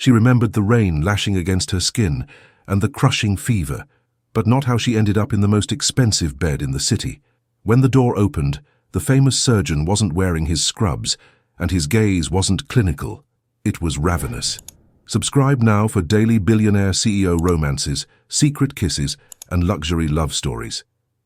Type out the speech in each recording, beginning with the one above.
She remembered the rain lashing against her skin and the crushing fever, but not how she ended up in the most expensive bed in the city. When the door opened, the famous surgeon wasn't wearing his scrubs, and his gaze wasn't clinical. It was ravenous. Subscribe now for daily billionaire CEO romances, secret kisses, and luxury love stories.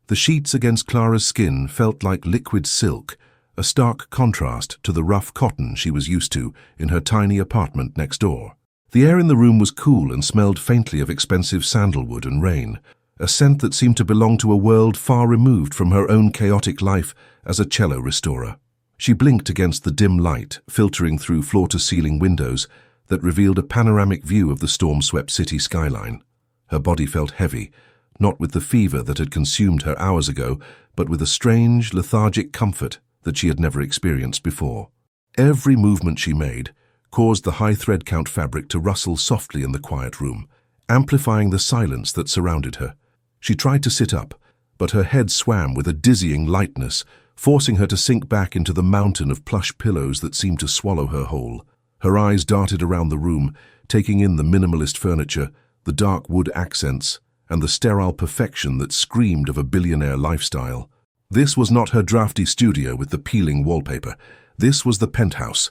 The sheets against Clara's skin felt like liquid silk, a stark contrast to the rough cotton she was used to in her tiny apartment next door. The air in the room was cool and smelled faintly of expensive sandalwood and rain, a scent that seemed to belong to a world far removed from her own chaotic life as a cello restorer. She blinked against the dim light filtering through floor-to-ceiling windows that revealed a panoramic view of the storm-swept city skyline. Her body felt heavy, not with the fever that had consumed her hours ago, but with a strange, lethargic comfort that she had never experienced before. Every movement she made caused the high thread count fabric to rustle softly in the quiet room, amplifying the silence that surrounded her. She tried to sit up, but her head swam with a dizzying lightness, forcing her to sink back into the mountain of plush pillows that seemed to swallow her whole. Her eyes darted around the room, taking in the minimalist furniture, the dark wood accents, and the sterile perfection that screamed of a billionaire lifestyle. This was not her drafty studio with the peeling wallpaper. This was the penthouse,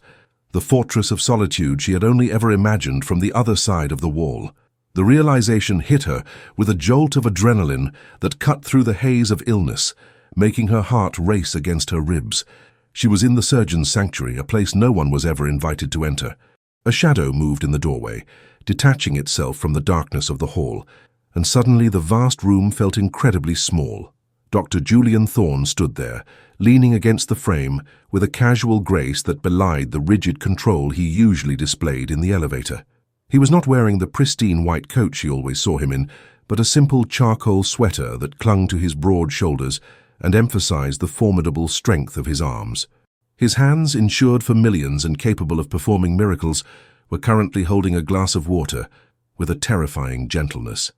the fortress of solitude she had only ever imagined from the other side of the wall. The realization hit her with a jolt of adrenaline that cut through the haze of illness, making her heart race against her ribs. She was in the surgeon's sanctuary, a place no one was ever invited to enter. A shadow moved in the doorway, detaching itself from the darkness of the hall, and suddenly the vast room felt incredibly small. Dr. Julian Thorne stood there, leaning against the frame with a casual grace that belied the rigid control he usually displayed in the elevator. He was not wearing the pristine white coat she always saw him in, but a simple charcoal sweater that clung to his broad shoulders and emphasized the formidable strength of his arms. His hands, insured for millions and capable of performing miracles, were currently holding a glass of water with a terrifying gentleness.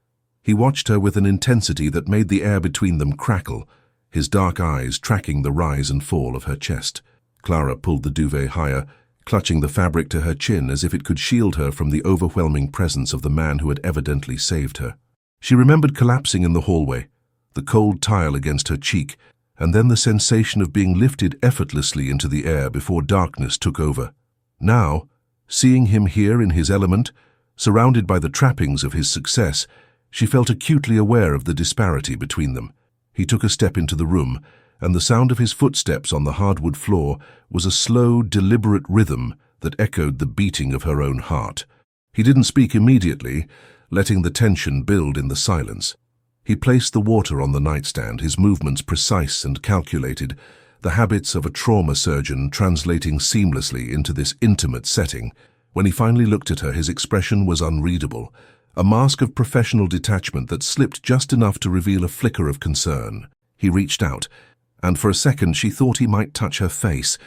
He watched her with an intensity that made the air between them crackle, his dark eyes tracking the rise and fall of her chest. Clara pulled the duvet higher, clutching the fabric to her chin as if it could shield her from the overwhelming presence of the man who had evidently saved her. She remembered collapsing in the hallway, the cold tile against her cheek, and then the sensation of being lifted effortlessly into the air before darkness took over. Now, seeing him here in his element, surrounded by the trappings of his success, she felt acutely aware of the disparity between them. He took a step into the room, and the sound of his footsteps on the hardwood floor was a slow, deliberate rhythm that echoed the beating of her own heart. He didn't speak immediately, letting the tension build in the silence. He placed the water on the nightstand, his movements precise and calculated, the habits of a trauma surgeon translating seamlessly into this intimate setting. When he finally looked at her, his expression was unreadable, a mask of professional detachment that slipped just enough to reveal a flicker of concern. He reached out, and for a second she thought he might touch her face,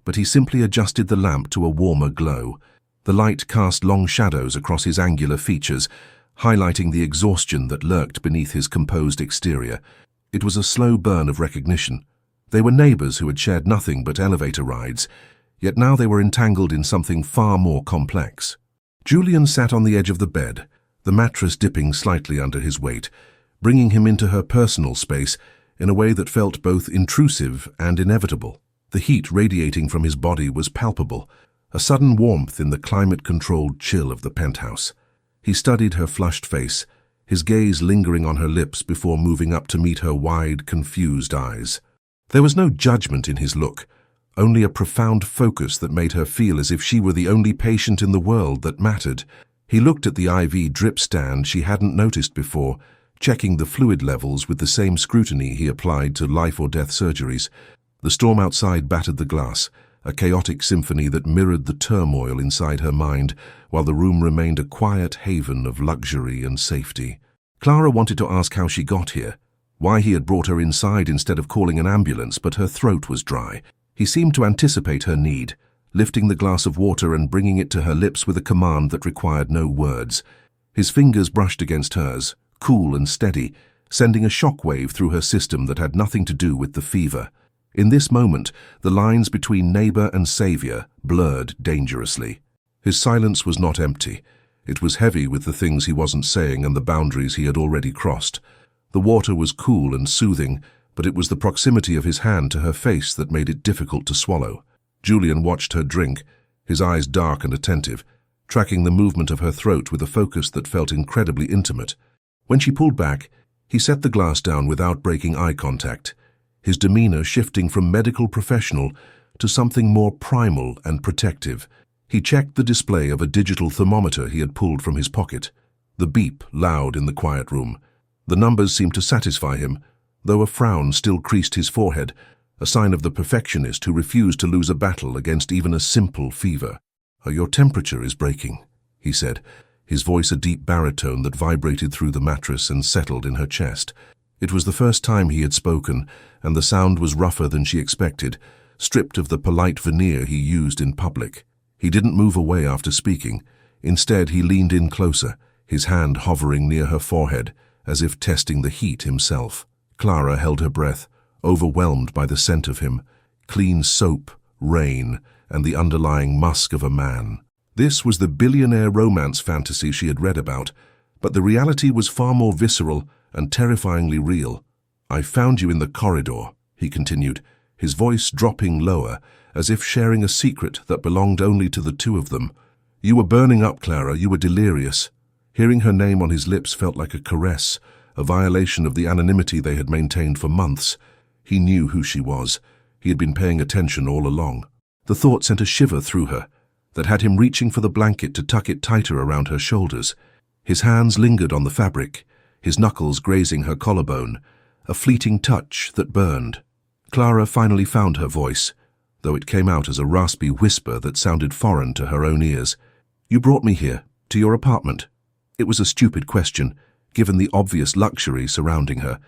but he simply adjusted the lamp to a warmer glow. The light cast long shadows across his angular features, highlighting the exhaustion that lurked beneath his composed exterior. It was a slow burn of recognition. They were neighbors who had shared nothing but elevator rides, yet now they were entangled in something far more complex. Julian sat on the edge of the bed, the mattress dipping slightly under his weight, bringing him into her personal space in a way that felt both intrusive and inevitable. The heat radiating from his body was palpable, a sudden warmth in the climate-controlled chill of the penthouse. He studied her flushed face, his gaze lingering on her lips before moving up to meet her wide, confused eyes. There was no judgment in his look, only a profound focus that made her feel as if she were the only patient in the world that mattered. He looked at the IV drip stand she hadn't noticed before, checking the fluid levels with the same scrutiny he applied to life-or-death surgeries. The storm outside battered the glass, a chaotic symphony that mirrored the turmoil inside her mind, while the room remained a quiet haven of luxury and safety. Clara wanted to ask how she got here, why he had brought her inside instead of calling an ambulance, but her throat was dry. He seemed to anticipate her need, lifting the glass of water and bringing it to her lips with a command that required no words. His fingers brushed against hers, cool and steady, sending a shockwave through her system that had nothing to do with the fever. In this moment, the lines between neighbor and savior blurred dangerously. His silence was not empty. It was heavy with the things he wasn't saying and the boundaries he had already crossed. The water was cool and soothing, but it was the proximity of his hand to her face that made it difficult to swallow. Julian watched her drink, his eyes dark and attentive, tracking the movement of her throat with a focus that felt incredibly intimate. When she pulled back, he set the glass down without breaking eye contact, his demeanor shifting from medical professional to something more primal and protective. He checked the display of a digital thermometer he had pulled from his pocket. The beep loud in the quiet room. The numbers seemed to satisfy him, though a frown still creased his forehead, a sign of the perfectionist who refused to lose a battle against even a simple fever. "Your temperature is breaking," he said, his voice a deep baritone that vibrated through the mattress and settled in her chest. It was the first time he had spoken, and the sound was rougher than she expected, stripped of the polite veneer he used in public. He didn't move away after speaking. Instead, he leaned in closer, his hand hovering near her forehead, as if testing the heat himself. Clara held her breath, overwhelmed by the scent of him, clean soap, rain, and the underlying musk of a man. This was the billionaire romance fantasy she had read about, but the reality was far more visceral and terrifyingly real. "I found you in the corridor," he continued, his voice dropping lower, as if sharing a secret that belonged only to the two of them. "You were burning up, Clara, you were delirious." Hearing her name on his lips felt like a caress, a violation of the anonymity they had maintained for months. He knew who she was. He had been paying attention all along. The thought sent a shiver through her, that had him reaching for the blanket to tuck it tighter around her shoulders. His hands lingered on the fabric, his knuckles grazing her collarbone, a fleeting touch that burned. Clara finally found her voice, though it came out as a raspy whisper that sounded foreign to her own ears. "You brought me here, to your apartment." It was a stupid question, given the obvious luxury surrounding her,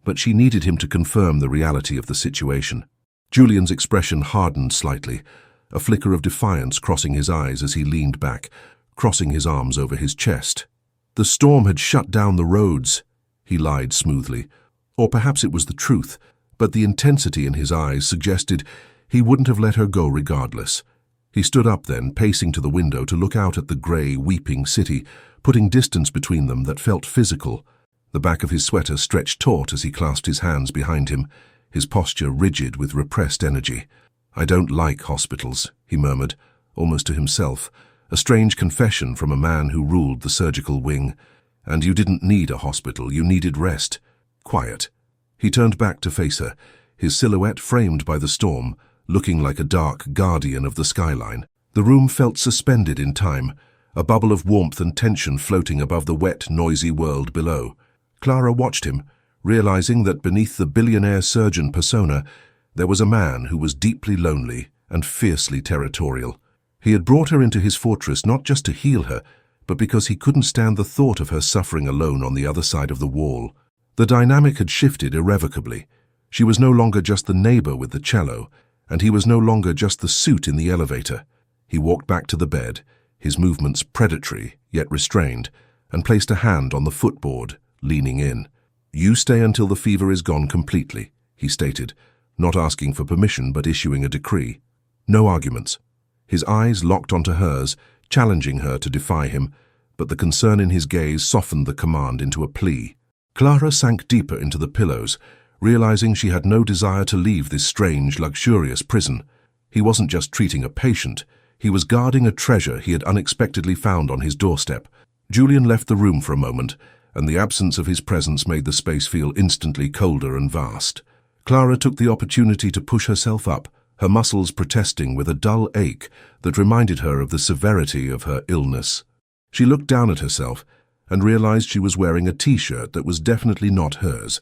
but she needed him to confirm the reality of the situation. Julian's expression hardened slightly, a flicker of defiance crossing his eyes as he leaned back, crossing his arms over his chest. "The storm had shut down the roads," he lied smoothly. Or perhaps it was the truth, but the intensity in his eyes suggested he wouldn't have let her go regardless. He stood up then, pacing to the window to look out at the grey, weeping city, putting distance between them that felt physical. The back of his sweater stretched taut as he clasped his hands behind him, his posture rigid with repressed energy. "I don't like hospitals," he murmured, almost to himself, a strange confession from a man who ruled the surgical wing. "And you didn't need a hospital, you needed rest. Quiet." He turned back to face her, his silhouette framed by the storm, looking like a dark guardian of the skyline. The room felt suspended in time, a bubble of warmth and tension floating above the wet, noisy world below. Clara watched him, realizing that beneath the billionaire surgeon persona, there was a man who was deeply lonely and fiercely territorial. He had brought her into his fortress not just to heal her, but because he couldn't stand the thought of her suffering alone on the other side of the wall. The dynamic had shifted irrevocably. She was no longer just the neighbor with the cello, and he was no longer just the suit in the elevator. He walked back to the bed, his movements predatory yet restrained, and placed a hand on the footboard, leaning in. "You stay until the fever is gone completely," he stated, not asking for permission but issuing a decree. No arguments. His eyes locked onto hers, challenging her to defy him, but the concern in his gaze softened the command into a plea. Clara sank deeper into the pillows, realizing she had no desire to leave this strange, luxurious prison. He wasn't just treating a patient, he was guarding a treasure he had unexpectedly found on his doorstep. Julian left the room for a moment, and the absence of his presence made the space feel instantly colder and vast. Clara took the opportunity to push herself up, her muscles protesting with a dull ache that reminded her of the severity of her illness. She looked down at herself and realized she was wearing a t-shirt that was definitely not hers.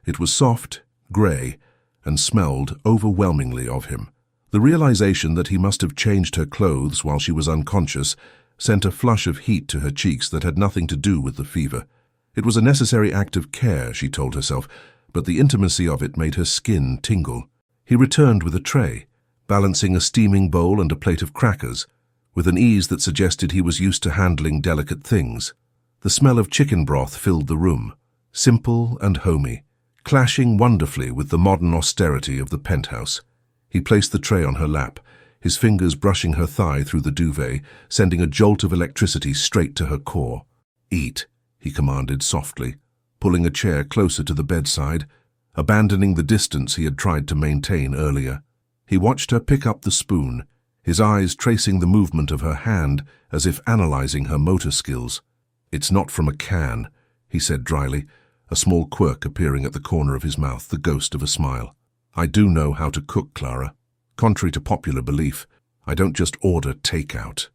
It was soft, grey, and smelled overwhelmingly of him. The realization that he must have changed her clothes while she was unconscious sent a flush of heat to her cheeks that had nothing to do with the fever. It was a necessary act of care, she told herself, but the intimacy of it made her skin tingle. He returned with a tray, balancing a steaming bowl and a plate of crackers, with an ease that suggested he was used to handling delicate things. The smell of chicken broth filled the room, simple and homey, clashing wonderfully with the modern austerity of the penthouse. He placed the tray on her lap, his fingers brushing her thigh through the duvet, sending a jolt of electricity straight to her core. "Eat," he commanded softly, pulling a chair closer to the bedside, abandoning the distance he had tried to maintain earlier. He watched her pick up the spoon, his eyes tracing the movement of her hand as if analyzing her motor skills. "It's not from a can," he said dryly, a small quirk appearing at the corner of his mouth, the ghost of a smile. "I do know how to cook, Clara. Contrary to popular belief, I don't just order takeout."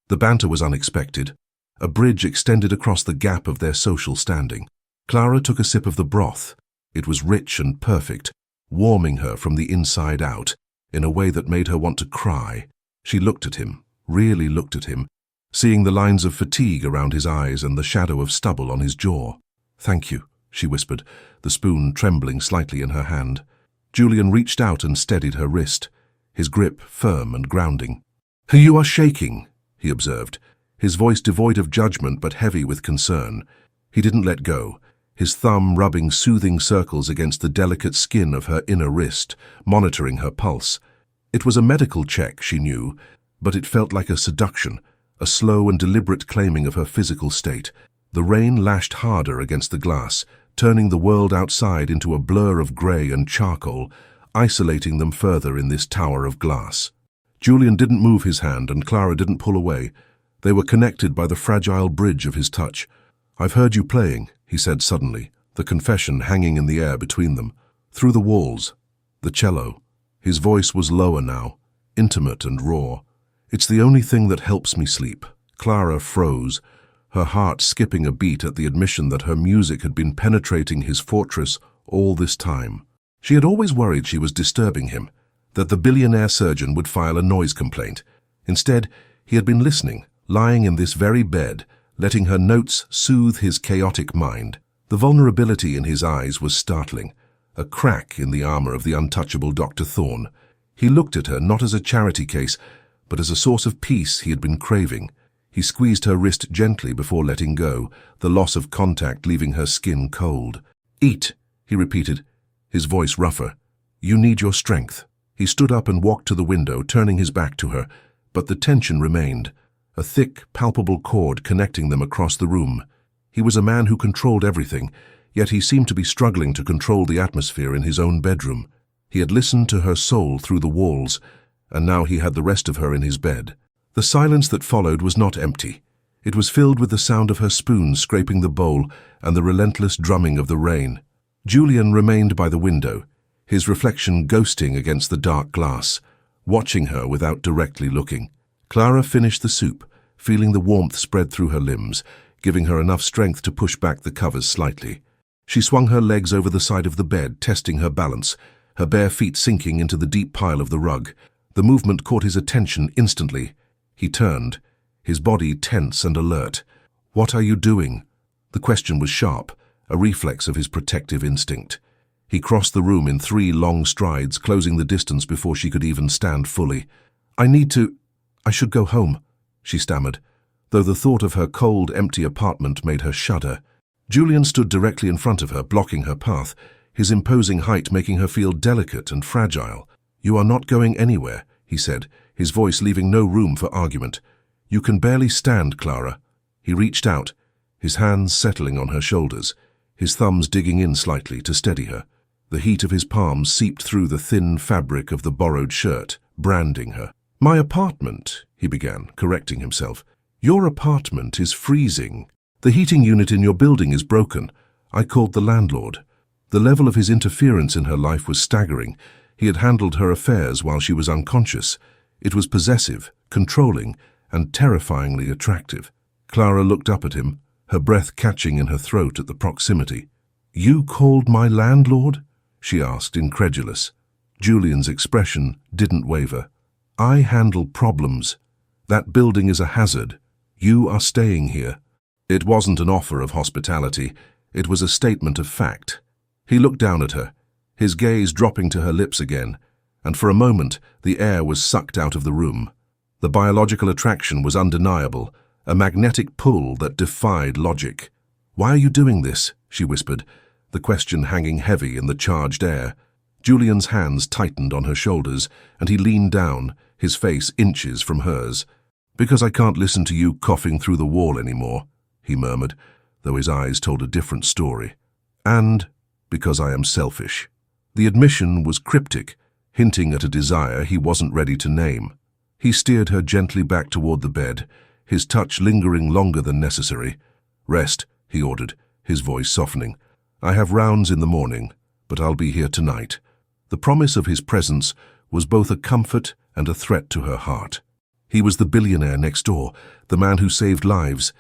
The banter was unexpected. A bridge extended across the gap of their social standing. Clara took a sip of the broth. It was rich and perfect, warming her from the inside out, in a way that made her want to cry. She looked at him, really looked at him, seeing the lines of fatigue around his eyes and the shadow of stubble on his jaw. "Thank you," she whispered, the spoon trembling slightly in her hand. Julian reached out and steadied her wrist, his grip firm and grounding. "You are shaking," he observed, his voice devoid of judgment but heavy with concern. He didn't let go, his thumb rubbing soothing circles against the delicate skin of her inner wrist, monitoring her pulse. It was a medical check, she knew, but it felt like a seduction, a slow and deliberate claiming of her physical state. The rain lashed harder against the glass, turning the world outside into a blur of grey and charcoal, isolating them further in this tower of glass. Julian didn't move his hand and Clara didn't pull away. They were connected by the fragile bridge of his touch. "I've heard you playing," he said suddenly, the confession hanging in the air between them. "Through the walls. The cello." His voice was lower now, intimate and raw. "It's the only thing that helps me sleep." Clara froze, her heart skipping a beat at the admission that her music had been penetrating his fortress all this time. She had always worried she was disturbing him, that the billionaire surgeon would file a noise complaint. Instead, he had been listening, lying in this very bed, letting her notes soothe his chaotic mind. The vulnerability in his eyes was startling, a crack in the armor of the untouchable Dr. Thorne. He looked at her not as a charity case, but as a source of peace he had been craving. He squeezed her wrist gently before letting go, the loss of contact leaving her skin cold. "Eat," he repeated, his voice rougher. "You need your strength." He stood up and walked to the window, turning his back to her, but the tension remained, a thick, palpable cord connecting them across the room. He was a man who controlled everything, yet he seemed to be struggling to control the atmosphere in his own bedroom. He had listened to her soul through the walls, and now he had the rest of her in his bed. The silence that followed was not empty. It was filled with the sound of her spoon scraping the bowl and the relentless drumming of the rain. Julian remained by the window, his reflection ghosting against the dark glass, watching her without directly looking. Clara finished the soup, feeling the warmth spread through her limbs, giving her enough strength to push back the covers slightly. She swung her legs over the side of the bed, testing her balance, her bare feet sinking into the deep pile of the rug. The movement caught his attention instantly. He turned, his body tense and alert. "What are you doing?" The question was sharp, a reflex of his protective instinct. He crossed the room in 3 long strides, closing the distance before she could even stand fully. I should go home," she stammered, though the thought of her cold, empty apartment made her shudder. Julian stood directly in front of her, blocking her path, his imposing height making her feel delicate and fragile. "You are not going anywhere," he said, his voice leaving no room for argument. "You can barely stand, Clara." He reached out, his hands settling on her shoulders, his thumbs digging in slightly to steady her. The heat of his palms seeped through the thin fabric of the borrowed shirt, branding her. "My apartment," he began, correcting himself. "Your apartment is freezing. The heating unit in your building is broken. I called the landlord." The level of his interference in her life was staggering. He had handled her affairs while she was unconscious. It was possessive, controlling, and terrifyingly attractive. Clara looked up at him, her breath catching in her throat at the proximity. "You called my landlord?" she asked, incredulous. Julian's expression didn't waver. "I handle problems. That building is a hazard. You are staying here." It wasn't an offer of hospitality. It was a statement of fact. He looked down at her, his gaze dropping to her lips again, and for a moment the air was sucked out of the room. The biological attraction was undeniable, a magnetic pull that defied logic. "Why are you doing this?" she whispered, the question hanging heavy in the charged air. Julian's hands tightened on her shoulders, and he leaned down, his face inches from hers. "Because I can't listen to you coughing through the wall anymore," he murmured, though his eyes told a different story. "And because I am selfish." The admission was cryptic, hinting at a desire he wasn't ready to name. He steered her gently back toward the bed, his touch lingering longer than necessary. "Rest," he ordered, his voice softening. "I have rounds in the morning, but I'll be here tonight." The promise of his presence was both a comfort and a threat to her heart. He was the billionaire next door, the man who saved lives,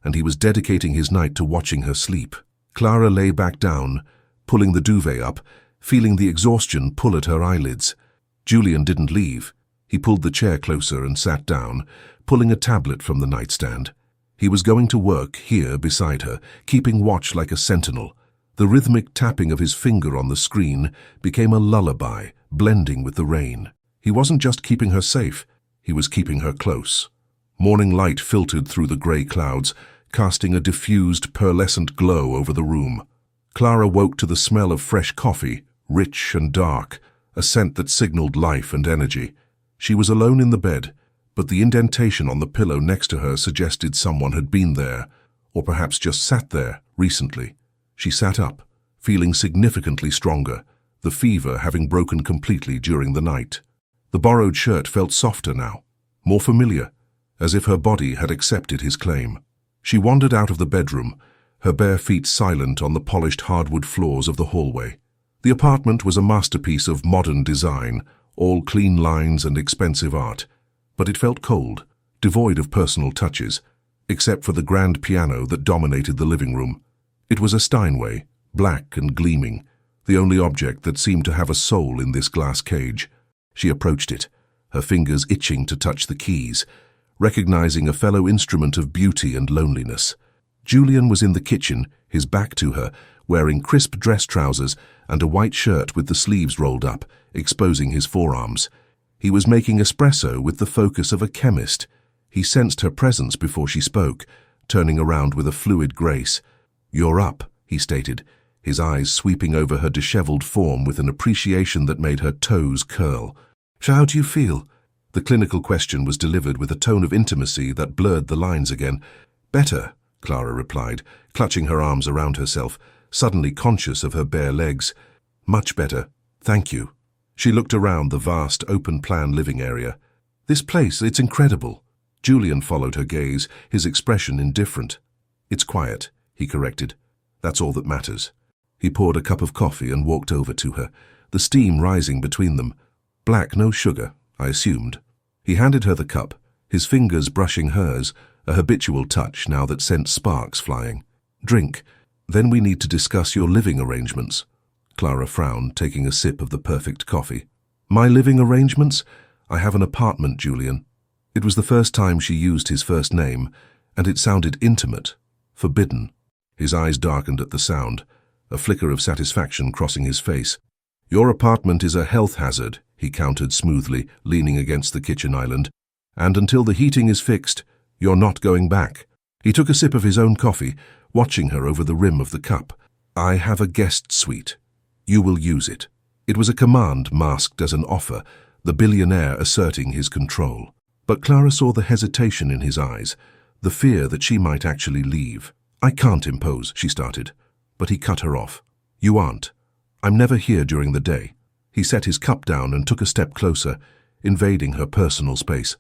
and he was dedicating his night to watching her sleep. Clara lay back down, pulling the duvet up, feeling the exhaustion pull at her eyelids. Julian didn't leave. He pulled the chair closer and sat down, pulling a tablet from the nightstand. He was going to work here beside her, keeping watch like a sentinel. The rhythmic tapping of his finger on the screen became a lullaby, blending with the rain. He wasn't just keeping her safe, he was keeping her close. Morning light filtered through the grey clouds, casting a diffused, pearlescent glow over the room. Clara woke to the smell of fresh coffee, rich and dark, a scent that signaled life and energy. She was alone in the bed, but the indentation on the pillow next to her suggested someone had been there, or perhaps just sat there, recently. She sat up, feeling significantly stronger, the fever having broken completely during the night. The borrowed shirt felt softer now, more familiar, as if her body had accepted his claim. She wandered out of the bedroom, her bare feet silent on the polished hardwood floors of the hallway. The apartment was a masterpiece of modern design, all clean lines and expensive art, but it felt cold, devoid of personal touches, except for the grand piano that dominated the living room. It was a Steinway, black and gleaming, the only object that seemed to have a soul in this glass cage. She approached it, her fingers itching to touch the keys, recognizing a fellow instrument of beauty and loneliness. Julian was in the kitchen, his back to her, wearing crisp dress trousers and a white shirt with the sleeves rolled up, exposing his forearms. He was making espresso with the focus of a chemist. He sensed her presence before she spoke, turning around with a fluid grace. "You're up," he stated, his eyes sweeping over her disheveled form with an appreciation that made her toes curl. "So how do you feel?" The clinical question was delivered with a tone of intimacy that blurred the lines again. "Better," Clara replied, clutching her arms around herself, suddenly conscious of her bare legs. "Much better, thank you." She looked around the vast, open-plan living area. "This place, it's incredible." Julian followed her gaze, his expression indifferent. "It's quiet," he corrected. "That's all that matters." He poured a cup of coffee and walked over to her, the steam rising between them. "Black, no sugar, I assumed." He handed her the cup, his fingers brushing hers, a habitual touch now that sent sparks flying. "Drink. Then we need to discuss your living arrangements." Clara frowned, taking a sip of the perfect coffee. "My living arrangements? I have an apartment, Julian." It was the first time she used his first name, and it sounded intimate, forbidden. His eyes darkened at the sound, a flicker of satisfaction crossing his face. "Your apartment is a health hazard," he countered smoothly, leaning against the kitchen island. "And until the heating is fixed, you're not going back." He took a sip of his own coffee, watching her over the rim of the cup. "I have a guest suite. You will use it." It was a command masked as an offer, the billionaire asserting his control. But Clara saw the hesitation in his eyes, the fear that she might actually leave. "I can't impose," she started, but he cut her off. "You aren't. I'm never here during the day." He set his cup down and took a step closer, invading her personal space.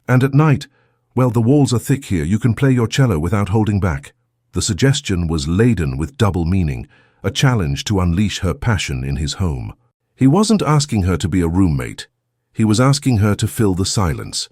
"And at night, well, the walls are thick here, you can play your cello without holding back." The suggestion was laden with double meaning, a challenge to unleash her passion in his home. He wasn't asking her to be a roommate. He was asking her to fill the silence.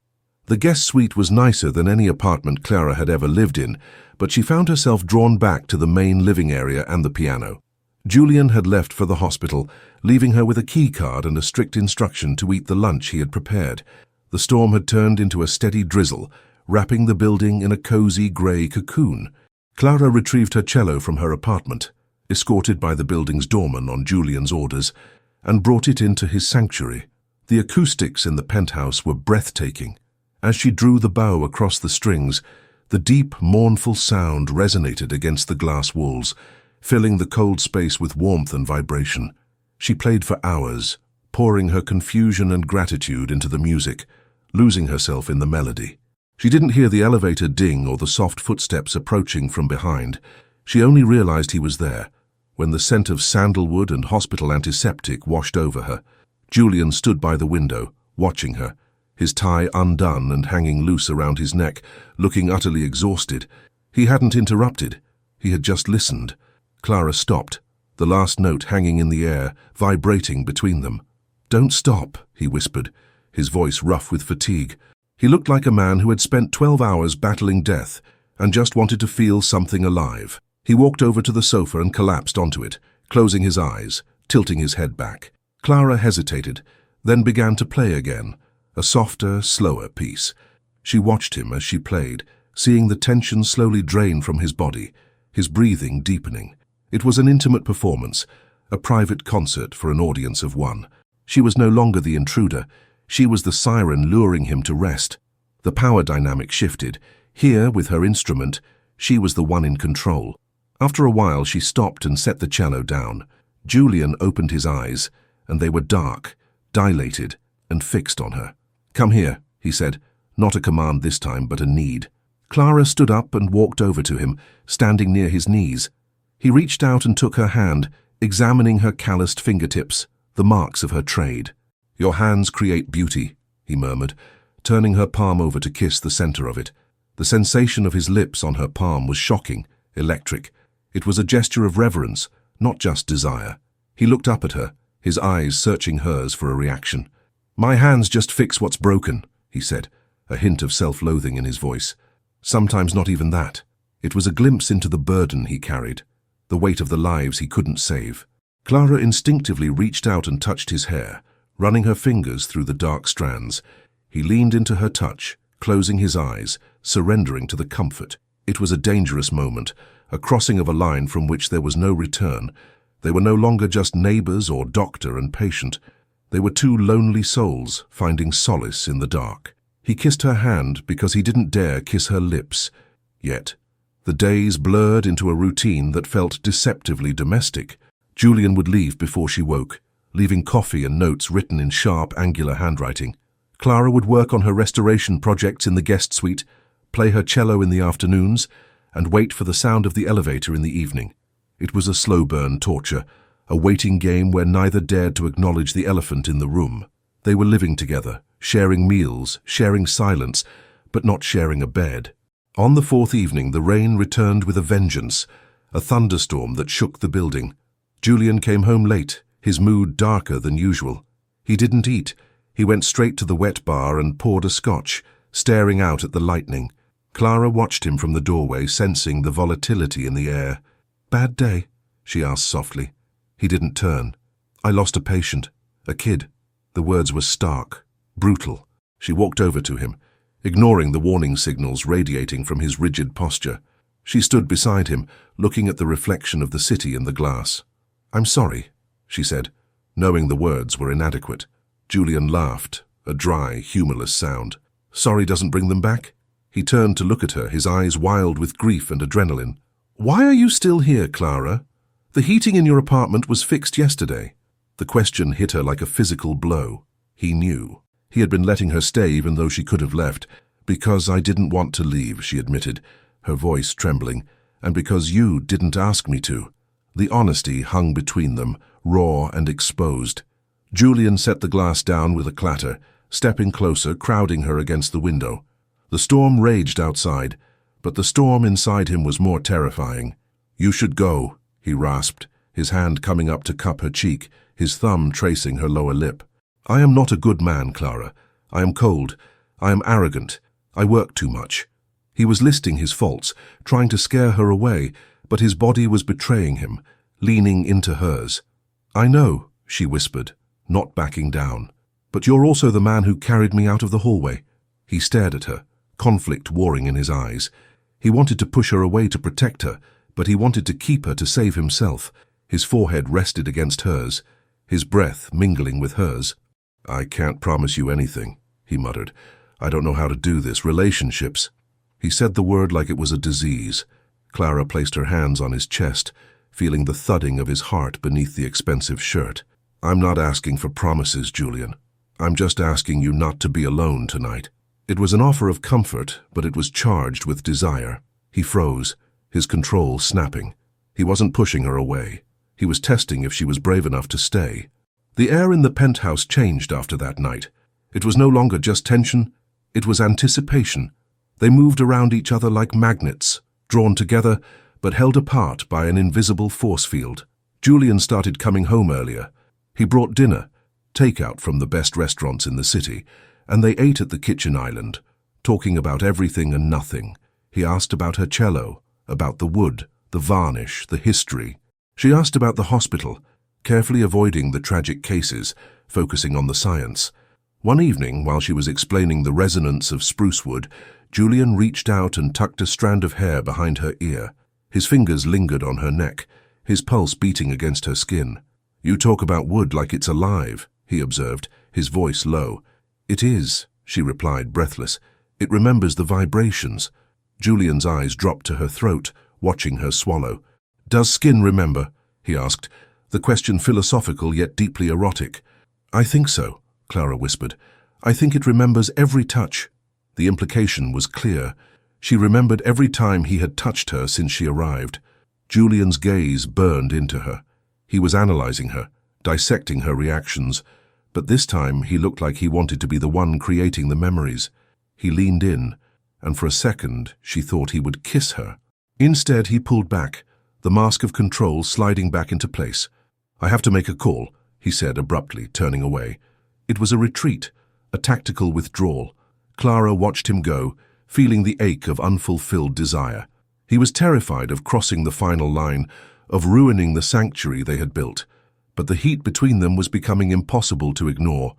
The guest suite was nicer than any apartment Clara had ever lived in, but she found herself drawn back to the main living area and the piano. Julian had left for the hospital, leaving her with a key card and a strict instruction to eat the lunch he had prepared. The storm had turned into a steady drizzle, wrapping the building in a cozy grey cocoon. Clara retrieved her cello from her apartment, escorted by the building's doorman on Julian's orders, and brought it into his sanctuary. The acoustics in the penthouse were breathtaking. As she drew the bow across the strings, the deep, mournful sound resonated against the glass walls, filling the cold space with warmth and vibration. She played for hours, pouring her confusion and gratitude into the music, losing herself in the melody. She didn't hear the elevator ding or the soft footsteps approaching from behind. She only realized he was there when the scent of sandalwood and hospital antiseptic washed over her. Julian stood by the window, watching her, his tie undone and hanging loose around his neck, looking utterly exhausted. He hadn't interrupted. He had just listened. Clara stopped, the last note hanging in the air, vibrating between them. "Don't stop," he whispered, his voice rough with fatigue. He looked like a man who had spent 12 hours battling death and just wanted to feel something alive. He walked over to the sofa and collapsed onto it, closing his eyes, tilting his head back. Clara hesitated, then began to play again, a softer, slower piece. She watched him as she played, seeing the tension slowly drain from his body, his breathing deepening. It was an intimate performance, a private concert for an audience of one. She was no longer the intruder. She was the siren luring him to rest. The power dynamic shifted. Here, with her instrument, she was the one in control. After a while, she stopped and set the cello down. Julian opened his eyes, and they were dark, dilated, and fixed on her. "Come here," he said, not a command this time, but a need. Clara stood up and walked over to him, standing near his knees. He reached out and took her hand, examining her calloused fingertips, the marks of her trade. "Your hands create beauty," he murmured, turning her palm over to kiss the center of it. The sensation of his lips on her palm was shocking, electric. It was a gesture of reverence, not just desire. He looked up at her, his eyes searching hers for a reaction. "My hands just fix what's broken," he said, a hint of self-loathing in his voice. Sometimes not even that. It was a glimpse into the burden he carried, the weight of the lives he couldn't save. Clara instinctively reached out and touched his hair, running her fingers through the dark strands. He leaned into her touch, closing his eyes, surrendering to the comfort. It was a dangerous moment, a crossing of a line from which there was no return. They were no longer just neighbors or doctor and patient. They were two lonely souls finding solace in the dark. He kissed her hand because he didn't dare kiss her lips. Yet, the days blurred into a routine that felt deceptively domestic. Julian would leave before she woke, leaving coffee and notes written in sharp, angular handwriting. Clara would work on her restoration projects in the guest suite, play her cello in the afternoons, and wait for the sound of the elevator in the evening. It was a slow-burn torture, a waiting game where neither dared to acknowledge the elephant in the room. They were living together, sharing meals, sharing silence, but not sharing a bed. On the fourth evening, the rain returned with a vengeance, a thunderstorm that shook the building. Julian came home late, his mood darker than usual. He didn't eat. He went straight to the wet bar and poured a scotch, staring out at the lightning. Clara watched him from the doorway, sensing the volatility in the air. "Bad day?" she asked softly. He didn't turn. "I lost a patient, a kid." The words were stark, brutal. She walked over to him, ignoring the warning signals radiating from his rigid posture. She stood beside him, looking at the reflection of the city in the glass. "I'm sorry," she said, knowing the words were inadequate. Julian laughed, a dry, humorless sound. "Sorry doesn't bring them back?" He turned to look at her, his eyes wild with grief and adrenaline. "Why are you still here, Clara? The heating in your apartment was fixed yesterday." The question hit her like a physical blow. He knew. He had been letting her stay even though she could have left. "Because I didn't want to leave," she admitted, her voice trembling, "and because you didn't ask me to." The honesty hung between them, raw and exposed. Julian set the glass down with a clatter, stepping closer, crowding her against the window. The storm raged outside, but the storm inside him was more terrifying. "You should go," he rasped, his hand coming up to cup her cheek, his thumb tracing her lower lip. "I am not a good man, Clara. I am cold. I am arrogant. I work too much." He was listing his faults, trying to scare her away, but his body was betraying him, leaning into hers. "I know," she whispered, not backing down. "But you're also the man who carried me out of the hallway." He stared at her, conflict warring in his eyes. He wanted to push her away to protect her, but he wanted to keep her to save himself. His forehead rested against hers, his breath mingling with hers. "I can't promise you anything," he muttered. "I don't know how to do this. Relationships." He said the word like it was a disease. Clara placed her hands on his chest, feeling the thudding of his heart beneath the expensive shirt. I'm not asking for promises, Julian. I'm just asking you not to be alone tonight. It was an offer of comfort, but it was charged with desire. He froze, his control snapping. He wasn't pushing her away. He was testing if she was brave enough to stay. The air in the penthouse changed after that night. It was no longer just tension, it was anticipation. They moved around each other like magnets, drawn together, but held apart by an invisible force field. Julian started coming home earlier. He brought dinner, takeout from the best restaurants in the city, and they ate at the kitchen island, talking about everything and nothing. He asked about her cello, about the wood, the varnish, the history. She asked about the hospital, carefully avoiding the tragic cases, focusing on the science. One evening, while she was explaining the resonance of spruce wood, Julian reached out and tucked a strand of hair behind her ear. His fingers lingered on her neck, his pulse beating against her skin. "You talk about wood like it's alive," he observed, his voice low. "It is," she replied, breathless. "It remembers the vibrations." Julian's eyes dropped to her throat, watching her swallow. "Does skin remember?" he asked, the question philosophical yet deeply erotic. "I think so," Clara whispered. "I think it remembers every touch." The implication was clear. She remembered every time he had touched her since she arrived. Julian's gaze burned into her. He was analyzing her, dissecting her reactions, but this time he looked like he wanted to be the one creating the memories. He leaned in, and for a second she thought he would kiss her. Instead, he pulled back, the mask of control sliding back into place. "I have to make a call," he said abruptly, turning away. It was a retreat, a tactical withdrawal. Clara watched him go, feeling the ache of unfulfilled desire. He was terrified of crossing the final line, of ruining the sanctuary they had built, but the heat between them was becoming impossible to ignore.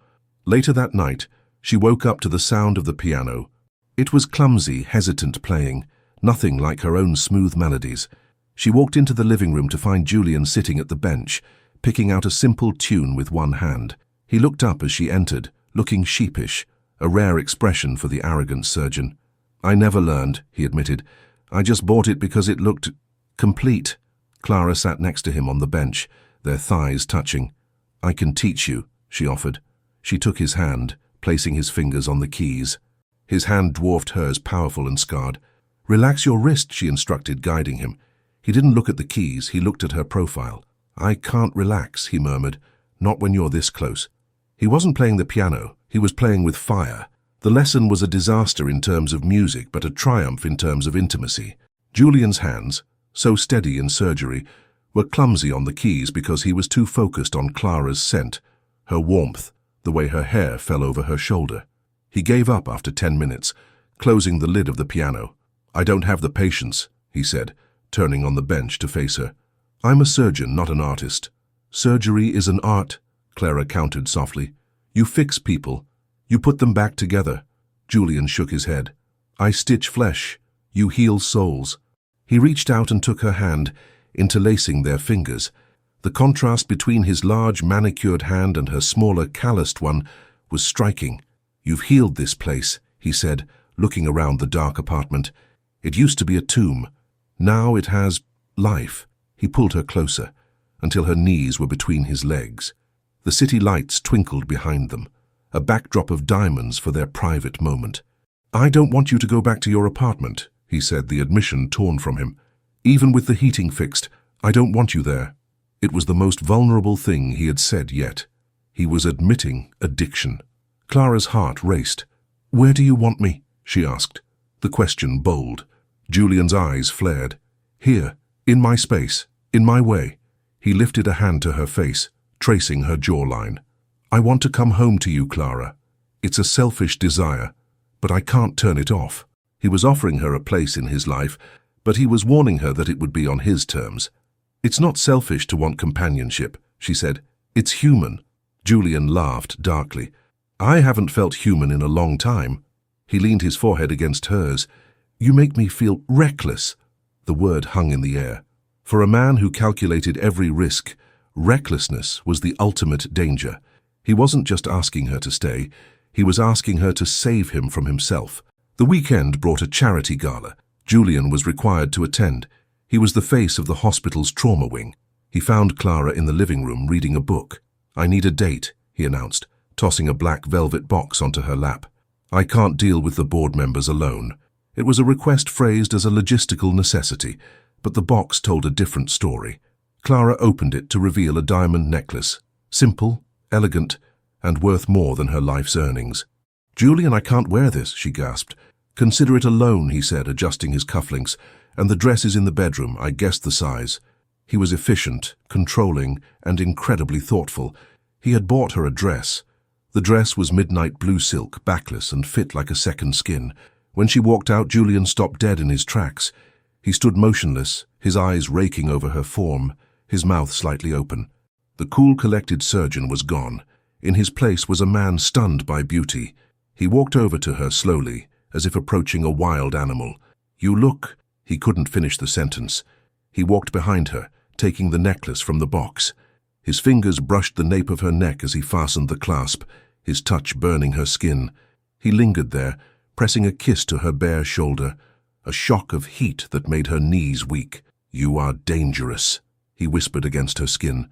Later that night, she woke up to the sound of the piano. It was clumsy, hesitant playing, nothing like her own smooth melodies. She walked into the living room to find Julian sitting at the bench, picking out a simple tune with one hand. He looked up as she entered, looking sheepish, a rare expression for the arrogant surgeon. "I never learned," he admitted. "I just bought it because it looked complete." Clara sat next to him on the bench, their thighs touching. "I can teach you," she offered. She took his hand, placing his fingers on the keys. His hand dwarfed hers, powerful and scarred. "Relax your wrist," she instructed, guiding him. He didn't look at the keys, he looked at her profile. "I can't relax," he murmured, "not when you're this close." He wasn't playing the piano, he was playing with fire. The lesson was a disaster in terms of music, but a triumph in terms of intimacy. Julian's hands, so steady in surgery, were clumsy on the keys because he was too focused on Clara's scent, her warmth, the way her hair fell over her shoulder. He gave up after 10 minutes, closing the lid of the piano. "I don't have the patience," he said, turning on the bench to face her. "I'm a surgeon, not an artist." "Surgery is an art," Clara countered softly. "You fix people. You put them back together." Julian shook his head. "I stitch flesh. You heal souls." He reached out and took her hand, interlacing their fingers. The contrast between his large manicured hand and her smaller calloused one was striking. "You've healed this place," he said, looking around the dark apartment. "It used to be a tomb. Now it has life." He pulled her closer, until her knees were between his legs. The city lights twinkled behind them, a backdrop of diamonds for their private moment. "I don't want you to go back to your apartment," he said, the admission torn from him. "Even with the heating fixed, I don't want you there." It was the most vulnerable thing he had said yet. He was admitting addiction. Clara's heart raced. "Where do you want me?" she asked, the question bold. Julian's eyes flared. "Here, in my space, in my way." He lifted a hand to her face, tracing her jawline. "I want to come home to you, Clara. It's a selfish desire, but I can't turn it off." He was offering her a place in his life, but he was warning her that it would be on his terms. "It's not selfish to want companionship," she said. "It's human." Julian laughed darkly. "I haven't felt human in a long time." He leaned his forehead against hers. "You make me feel reckless." The word hung in the air. For a man who calculated every risk, recklessness was the ultimate danger. He wasn't just asking her to stay, he was asking her to save him from himself. The weekend brought a charity gala. Julian was required to attend. He was the face of the hospital's trauma wing. He found Clara in the living room reading a book. "I need a date," he announced, tossing a black velvet box onto her lap. "I can't deal with the board members alone." It was a request phrased as a logistical necessity, but the box told a different story. Clara opened it to reveal a diamond necklace, simple, elegant, and worth more than her life's earnings. "Julian, I can't wear this," she gasped. "Consider it a loan," he said, adjusting his cufflinks. "And the dress is in the bedroom. I guessed the size." He was efficient, controlling, and incredibly thoughtful. He had bought her a dress. The dress was midnight blue silk, backless, and fit like a second skin. When she walked out, Julian stopped dead in his tracks. He stood motionless, his eyes raking over her form, his mouth slightly open. The cool, collected surgeon was gone. In his place was a man stunned by beauty. He walked over to her slowly, as if approaching a wild animal. "You look—" He couldn't finish the sentence. He walked behind her, taking the necklace from the box. His fingers brushed the nape of her neck as he fastened the clasp, his touch burning her skin. He lingered there, pressing a kiss to her bare shoulder, a shock of heat that made her knees weak. "You are dangerous," he whispered against her skin.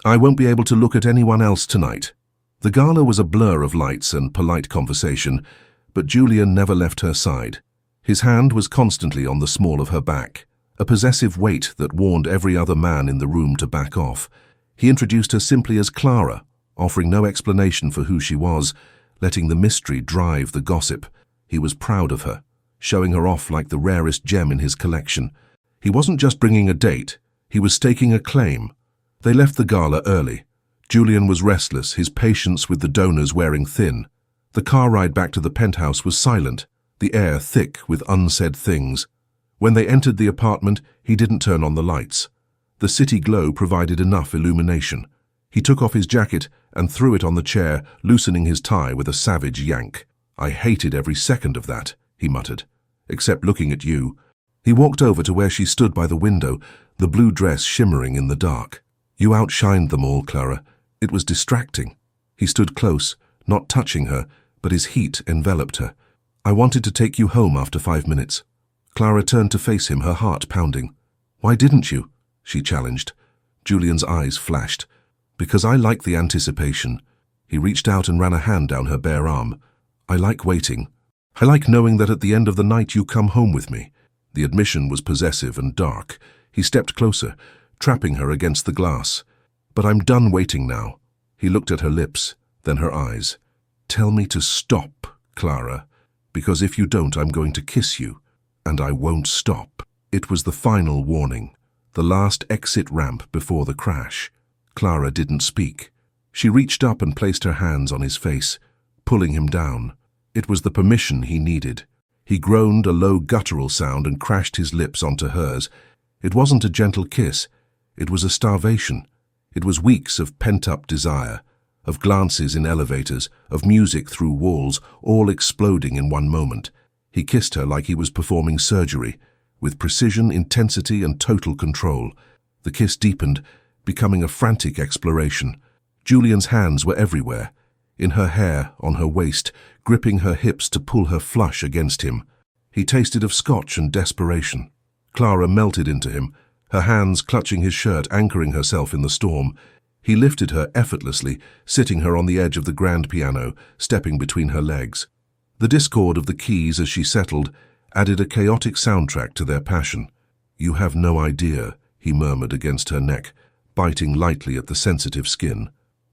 "I won't be able to look at anyone else tonight." The gala was a blur of lights and polite conversation, but Julian never left her side. His hand was constantly on the small of her back, a possessive weight that warned every other man in the room to back off. He introduced her simply as Clara, offering no explanation for who she was, letting the mystery drive the gossip. He was proud of her, showing her off like the rarest gem in his collection. He wasn't just bringing a date, he was staking a claim. They left the gala early. Julian was restless, his patience with the donors wearing thin. The car ride back to the penthouse was silent, the air thick with unsaid things. When they entered the apartment, he didn't turn on the lights. The city glow provided enough illumination. He took off his jacket and threw it on the chair, loosening his tie with a savage yank. "I hated every second of that," he muttered, "except looking at you." He walked over to where she stood by the window, the blue dress shimmering in the dark. "You outshined them all, Clara." It was distracting. He stood close, not touching her, but his heat enveloped her. "I wanted to take you home after 5 minutes." Clara turned to face him, her heart pounding. "Why didn't you?" she challenged. Julian's eyes flashed. "Because I like the anticipation." He reached out and ran a hand down her bare arm. "I like waiting. I like knowing that at the end of the night you come home with me." The admission was possessive and dark. He stepped closer, trapping her against the glass. "But I'm done waiting now." He looked at her lips, then her eyes. "Tell me to stop, Clara, because if you don't, I'm going to kiss you, and I won't stop." It was the final warning, the last exit ramp before the crash. Clara didn't speak. She reached up and placed her hands on his face, pulling him down. It was the permission he needed. He groaned a low guttural sound and crashed his lips onto hers. It wasn't a gentle kiss. It was a starvation. It was weeks of pent-up desire, of glances in elevators, of music through walls, all exploding in one moment. He kissed her like he was performing surgery, with precision, intensity, and total control. The kiss deepened, becoming a frantic exploration. Julian's hands were everywhere, in her hair, on her waist, gripping her hips to pull her flush against him. He tasted of scotch and desperation. Clara melted into him, her hands clutching his shirt, anchoring herself in the storm. He lifted her effortlessly, sitting her on the edge of the grand piano, stepping between her legs. The discord of the keys as she settled added a chaotic soundtrack to their passion. "You have no idea," he murmured against her neck, biting lightly at the sensitive skin.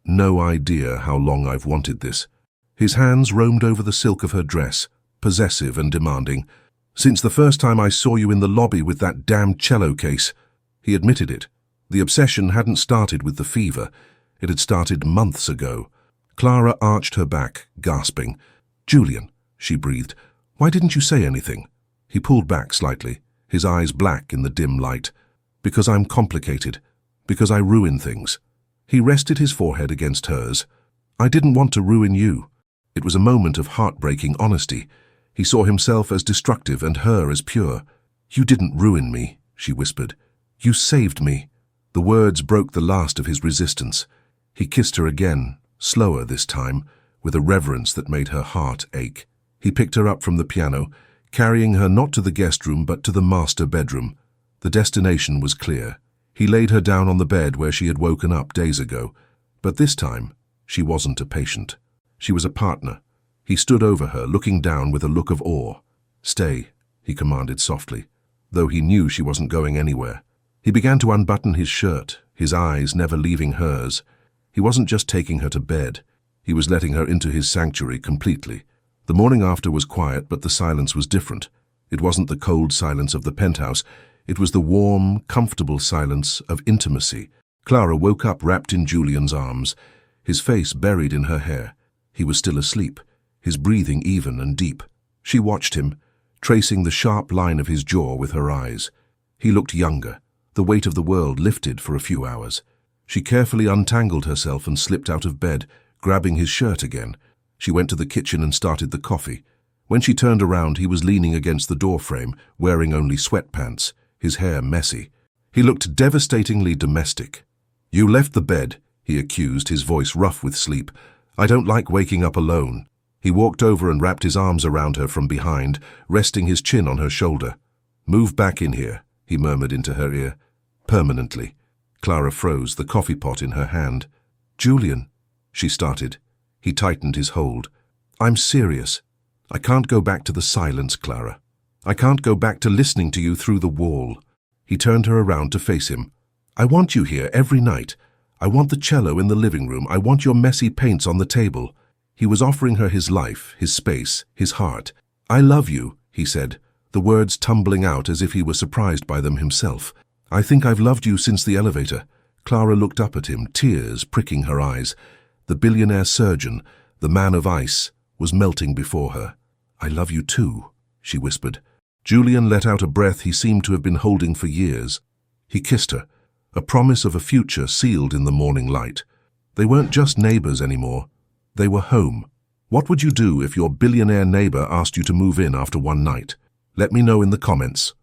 "No idea how long I've wanted this." His hands roamed over the silk of her dress, possessive and demanding. "Since the first time I saw you in the lobby with that damn cello case." He admitted it. The obsession hadn't started with the fever. It had started months ago. Clara arched her back, gasping. "Julian," she breathed, "why didn't you say anything?" He pulled back slightly, his eyes black in the dim light. "Because I'm complicated. Because I ruin things." He rested his forehead against hers. "I didn't want to ruin you." It was a moment of heartbreaking honesty. He saw himself as destructive and her as pure. "You didn't ruin me," she whispered. "You saved me." The words broke the last of his resistance. He kissed her again, slower this time, with a reverence that made her heart ache. He picked her up from the piano, carrying her not to the guest room but to the master bedroom. The destination was clear. He laid her down on the bed where she had woken up days ago. But this time, she wasn't a patient. She was a partner. He stood over her, looking down with a look of awe. "Stay," he commanded softly, though he knew she wasn't going anywhere. He began to unbutton his shirt, his eyes never leaving hers. He wasn't just taking her to bed. He was letting her into his sanctuary completely. The morning after was quiet, but the silence was different. It wasn't the cold silence of the penthouse. It was the warm, comfortable silence of intimacy. Clara woke up wrapped in Julian's arms, his face buried in her hair. He was still asleep, his breathing even and deep. She watched him, tracing the sharp line of his jaw with her eyes. He looked younger. The weight of the world lifted for a few hours. She carefully untangled herself and slipped out of bed, grabbing his shirt again. She went to the kitchen and started the coffee. When she turned around, he was leaning against the doorframe, wearing only sweatpants, his hair messy. He looked devastatingly domestic. "You left the bed," he accused, his voice rough with sleep. "I don't like waking up alone." He walked over and wrapped his arms around her from behind, resting his chin on her shoulder. "Move back in here," he murmured into her ear. "Permanently." Clara froze, the coffee pot in her hand. "Julian," she started. He tightened his hold. "I'm serious. I can't go back to the silence, Clara. I can't go back to listening to you through the wall." He turned her around to face him. "I want you here every night. I want the cello in the living room. I want your messy paints on the table." He was offering her his life, his space, his heart. "I love you," he said, the words tumbling out as if he were surprised by them himself. "I think I've loved you since the elevator." Clara looked up at him, tears pricking her eyes. The billionaire surgeon, the man of ice, was melting before her. "I love you too," she whispered. Julian let out a breath he seemed to have been holding for years. He kissed her, a promise of a future sealed in the morning light. They weren't just neighbors anymore. They were home. What would you do if your billionaire neighbor asked you to move in after one night? Let me know in the comments.